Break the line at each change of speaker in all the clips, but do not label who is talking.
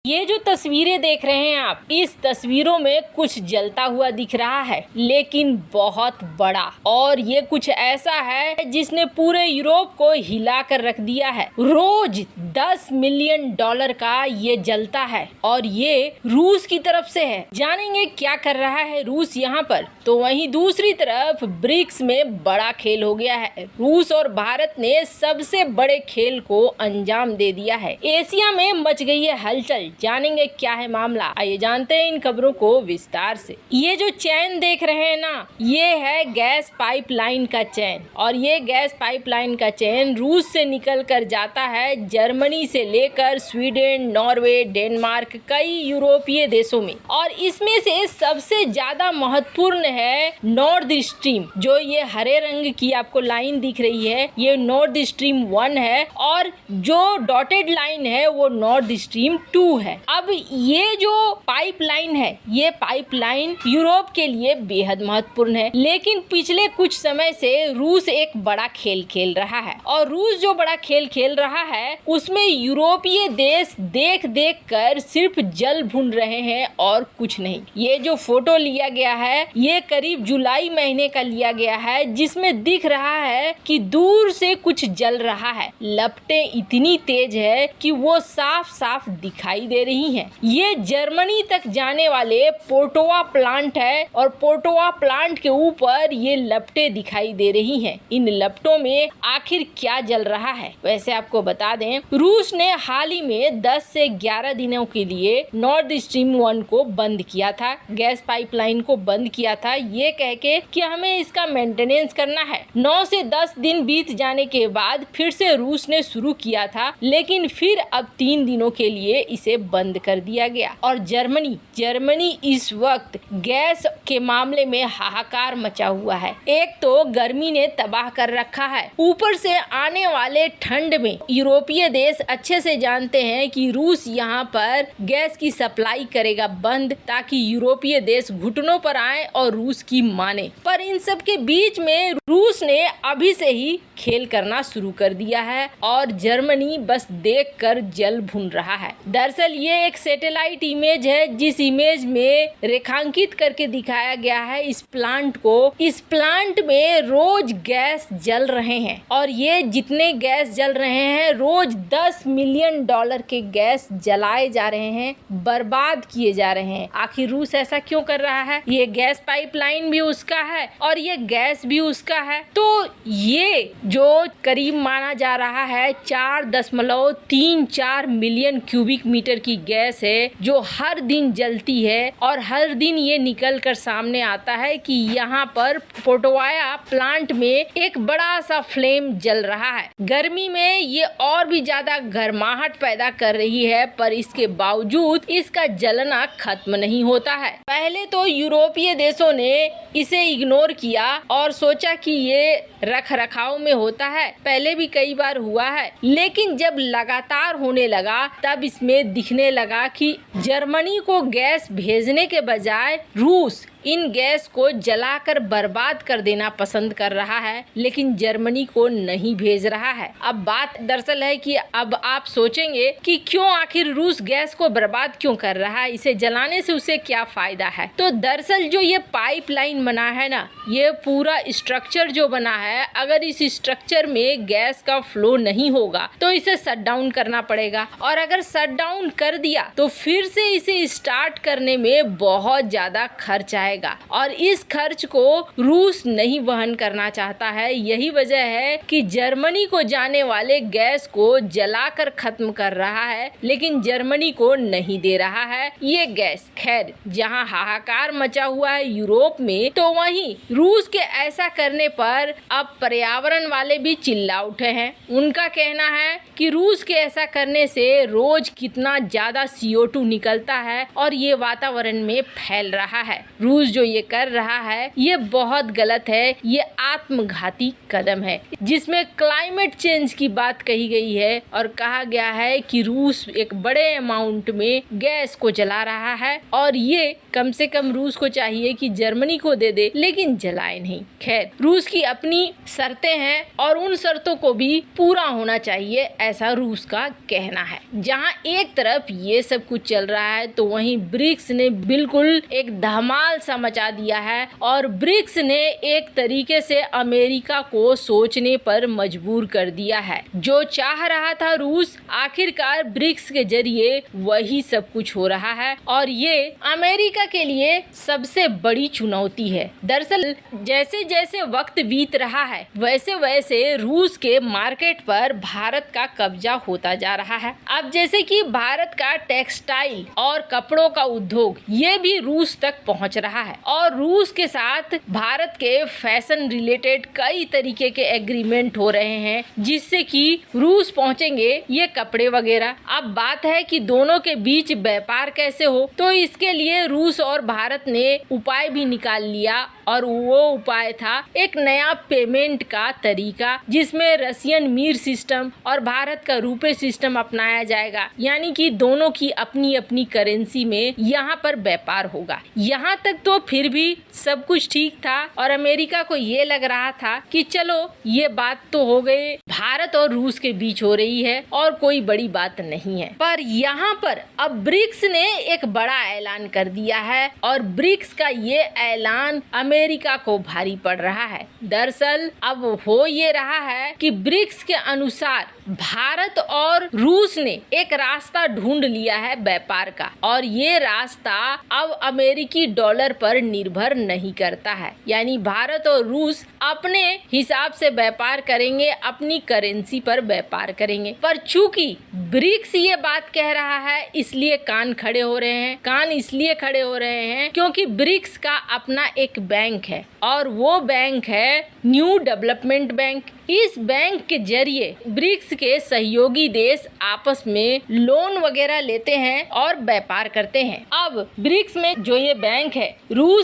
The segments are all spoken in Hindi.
ये जो तस्वीरें देख रहे हैं आप, इस तस्वीरों में कुछ जलता हुआ दिख रहा है, लेकिन बहुत बड़ा। और ये कुछ ऐसा है जिसने पूरे यूरोप को हिला कर रख दिया है। रोज $10 मिलियन का ये जलता है और ये रूस की तरफ से है। जानेंगे क्या कर रहा है रूस यहाँ पर। तो वहीं दूसरी तरफ ब्रिक्स में बड़ा खेल हो गया है। रूस और भारत ने सबसे बड़े खेल को अंजाम दे दिया है। एशिया में मच गई है हलचल। जानेंगे क्या है मामला, आइए जानते हैं इन खबरों को विस्तार से। ये जो चैन देख रहे हैं ना, ये है गैस पाइपलाइन का चैन। और ये गैस पाइपलाइन का चैन रूस से निकल कर जाता है जर्मनी से लेकर स्वीडन, नॉर्वे, डेनमार्क, कई यूरोपीय देशों में। और इसमें से सबसे ज्यादा महत्वपूर्ण है नॉर्थ स्ट्रीम। जो ये हरे रंग की आपको लाइन दिख रही है, ये नॉर्थ स्ट्रीम 1 है और जो डॉटेड लाइन है वो नॉर्थ स्ट्रीम 2 है। अब ये जो पाइपलाइन है, ये पाइपलाइन यूरोप के लिए बेहद महत्वपूर्ण है। लेकिन पिछले कुछ समय से रूस एक बड़ा खेल खेल रहा है। और रूस जो बड़ा खेल खेल रहा है उसमें यूरोपीय देश देख देख कर सिर्फ जल भून रहे हैं और कुछ नहीं। ये जो फोटो लिया गया है ये करीब जुलाई महीने का लिया गया है, जिसमें दिख रहा है कि दूर से कुछ जल रहा है। लपटें इतनी तेज है कि वो साफ साफ दिखाई दे रही हैं। ये जर्मनी तक जाने वाले पोर्टोवा प्लांट है और पोर्टोवा प्लांट के ऊपर ये लपटें दिखाई दे रही हैं। इन लपटों में आखिर क्या जल रहा है? वैसे आपको बता दें, रूस ने हाल ही में 10 से 11 दिनों के लिए नॉर्थ स्ट्रीम 1 को बंद किया था, गैस पाइपलाइन को बंद किया था, ये कह के कि हमें इसका मेंटेनेंस करना है। 9 से 10 दिन बीत जाने के बाद फिर से रूस ने शुरू किया था, लेकिन फिर अब 3 दिनों के लिए इसे बंद कर दिया गया। और जर्मनी इस वक्त गैस के मामले में हाहाकार मचा हुआ है। एक तो गर्मी ने तबाह कर रखा है, ऊपर से आने वाले ठंड में यूरोपीय देश अच्छे से जानते हैं कि रूस यहाँ पर गैस की सप्लाई करेगा बंद, ताकि यूरोपीय देश घुटनों पर आए और रूस की माने। पर इन सब के बीच में रूस ने अभी से ही खेल करना शुरू कर दिया है और जर्मनी बस देखकर जल भून रहा है। दरअसल ये एक सैटेलाइट इमेज है, जिस इमेज में रेखांकित करके दिखाया गया है इस प्लांट को। इस प्लांट में रोज गैस जल रहे हैं और ये जितने गैस जल रहे हैं, रोज $10 मिलियन के गैस जलाए जा रहे हैं, बर्बाद किए जा रहे हैं। आखिर रूस ऐसा क्यों कर रहा है? ये गैस पाइपलाइन भी उसका है और ये गैस भी उसका है। तो ये जो करीब माना जा रहा है 4.34 मिलियन क्यूबिक मीटर की गैस है, जो हर दिन जलती है और हर दिन ये निकल कर सामने आता है कि यहाँ पर पोर्टोवाया प्लांट में एक बड़ा सा फ्लेम जल रहा है। गर्मी में ये और भी ज्यादा गर्माहट पैदा कर रही है, पर इसके बावजूद इसका जलना खत्म नहीं होता है। पहले तो यूरोपीय देशों ने इसे इग्नोर किया और सोचा कि ये रख रखाव में होता है, पहले भी कई बार हुआ है। लेकिन जब लगातार होने लगा तब इसमें दिखने लगा कि जर्मनी को गैस भेजने के बजाय रूस इन गैस को जलाकर बर्बाद कर देना पसंद कर रहा है, लेकिन जर्मनी को नहीं भेज रहा है। अब बात दरअसल है कि अब आप सोचेंगे कि क्यों आखिर रूस गैस को बर्बाद क्यों कर रहा है, इसे जलाने से उसे क्या फायदा है? तो दरअसल जो ये पाइपलाइन बना है ना, ये पूरा स्ट्रक्चर जो बना है, अगर इस स्ट्रक्चर में गैस का फ्लो नहीं होगा तो इसे शट डाउन करना पड़ेगा। और अगर शट डाउन कर दिया तो फिर से इसे स्टार्ट करने में बहुत ज्यादा खर्च आएगा और इस खर्च को रूस नहीं वहन करना चाहता है। यही वजह है कि जर्मनी को जाने वाले गैस को जलाकर खत्म कर रहा है, लेकिन जर्मनी को नहीं दे रहा है ये गैस। खैर, जहां हाहाकार मचा हुआ है यूरोप में, तो वहीं रूस के ऐसा करने पर अब पर्यावरण वाले भी चिल्ला उठे हैं। उनका कहना है कि रूस के ऐसा करने से रोज कितना ज्यादा CO2 निकलता है और ये वातावरण में फैल रहा है। रूस जो ये कर रहा है ये बहुत गलत है, ये आत्मघाती कदम है, जिसमें क्लाइमेट चेंज की बात कही गई है और कहा गया है कि रूस एक बड़े अमाउंट में गैस को जला रहा है और ये कम से कम रूस को चाहिए कि जर्मनी को दे दे, लेकिन जलाए नहीं। खैर, रूस की अपनी शर्तें हैं और उन शर्तों को भी पूरा होना चाहिए, ऐसा रूस का कहना है। जहां एक तरफ ये सब कुछ चल रहा है तो वहीं ब्रिक्स ने बिल्कुल एक धमाल सा मचा दिया है और ब्रिक्स ने एक तरीके से अमेरिका को सोचने पर मजबूर कर दिया है। जो चाह रहा था रूस, आखिरकार ब्रिक्स के जरिए वही सब कुछ हो रहा है और ये अमेरिका के लिए सबसे बड़ी चुनौती है। दरअसल जैसे जैसे वक्त बीत रहा है वैसे वैसे रूस के मार्केट पर भारत का कब्जा होता जा रहा है। अब जैसे कि भारत का टेक्सटाइल और कपड़ों का उद्योग ये भी रूस तक पहुंच रहा है और रूस के साथ भारत के फैशन रिलेटेड कई तरीके के एग्रीमेंट हो रहे हैं जिससे कि रूस पहुंचेंगे ये कपड़े वगैरह। अब बात है कि दोनों के बीच व्यापार कैसे हो, तो इसके लिए रूस और भारत ने उपाय भी निकाल लिया और वो उपाय था एक नया पेमेंट का तरीका जिसमें रशियन मीर सिस्टम और भारत का रुपए सिस्टम अपनाया जाएगा, यानी कि दोनों की अपनी अपनी करेंसी में यहाँ पर व्यापार होगा। यहाँ तक तो फिर भी सब कुछ ठीक था और अमेरिका को ये लग रहा था कि चलो ये बात तो हो गई, भारत और रूस के बीच हो रही है और कोई बड़ी बात नहीं है। पर यहाँ पर अब ब्रिक्स ने एक बड़ा ऐलान कर दिया है और ब्रिक्स का ये ऐलान अमेरिका को भारी पड़ रहा है। दरअसल अब हो ये रहा है कि ब्रिक्स के अनुसार भारत और रूस ने एक रास्ता ढूंढ लिया है व्यापार का और ये रास्ता अब अमेरिकी डॉलर पर निर्भर नहीं करता है, यानी भारत और रूस अपने हिसाब से व्यापार करेंगे, अपनी करेंसी पर व्यापार करेंगे। पर चूंकि ब्रिक्स ये बात कह रहा है इसलिए कान खड़े हो रहे हैं। कान इसलिए खड़े हो रहे हैं क्योंकि ब्रिक्स का अपना एक बैंक है और वो बैंक है न्यू डेवलपमेंट बैंक। इस बैंक के जरिए ब्रिक्स के सहयोगी देश आपस में लोन वगैरह लेते हैं और व्यापार करते हैं। अब ब्रिक्स में जो ये बैंक है,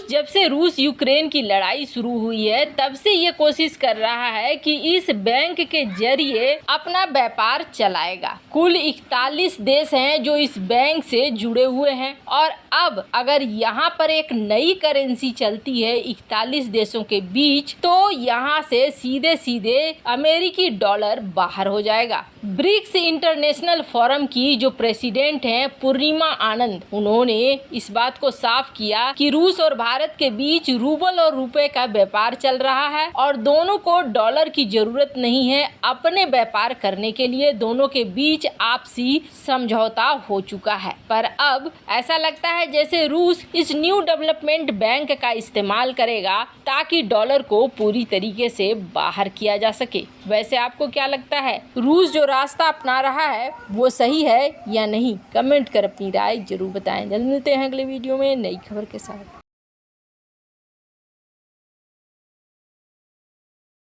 जब से रूस यूक्रेन की लड़ाई शुरू हुई है तब से ये कोशिश कर रहा है कि इस बैंक के जरिए अपना व्यापार चलाएगा। कुल 41 देश हैं जो इस बैंक से जुड़े हुए हैं और अब अगर यहाँ पर एक नई करेंसी चलती है 41 देशों के बीच तो यहाँ से सीधे सीधे अमेरिकी डॉलर बाहर हो जाएगा। ब्रिक्स इंटरनेशनल फोरम की जो प्रेसिडेंट हैं पूर्णिमा आनंद, उन्होंने इस बात को साफ किया कि रूस और भारत के बीच रूबल और रुपए का व्यापार चल रहा है और दोनों को डॉलर की जरूरत नहीं है अपने व्यापार करने के लिए। दोनों के बीच आपसी समझौता हो चुका है। पर अब ऐसा लगता है जैसे रूस इस न्यू डेवलपमेंट बैंक का इस्तेमाल करेगा ताकि डॉलर को पूरी तरीके से बाहर किया जा सके। वैसे आपको क्या लगता है, रूस जो रास्ता अपना रहा है वो सही है या नहीं? कमेंट कर अपनी राय जरूर बताएं। जल्द मिलते हैं अगले वीडियो में नई खबर के साथ।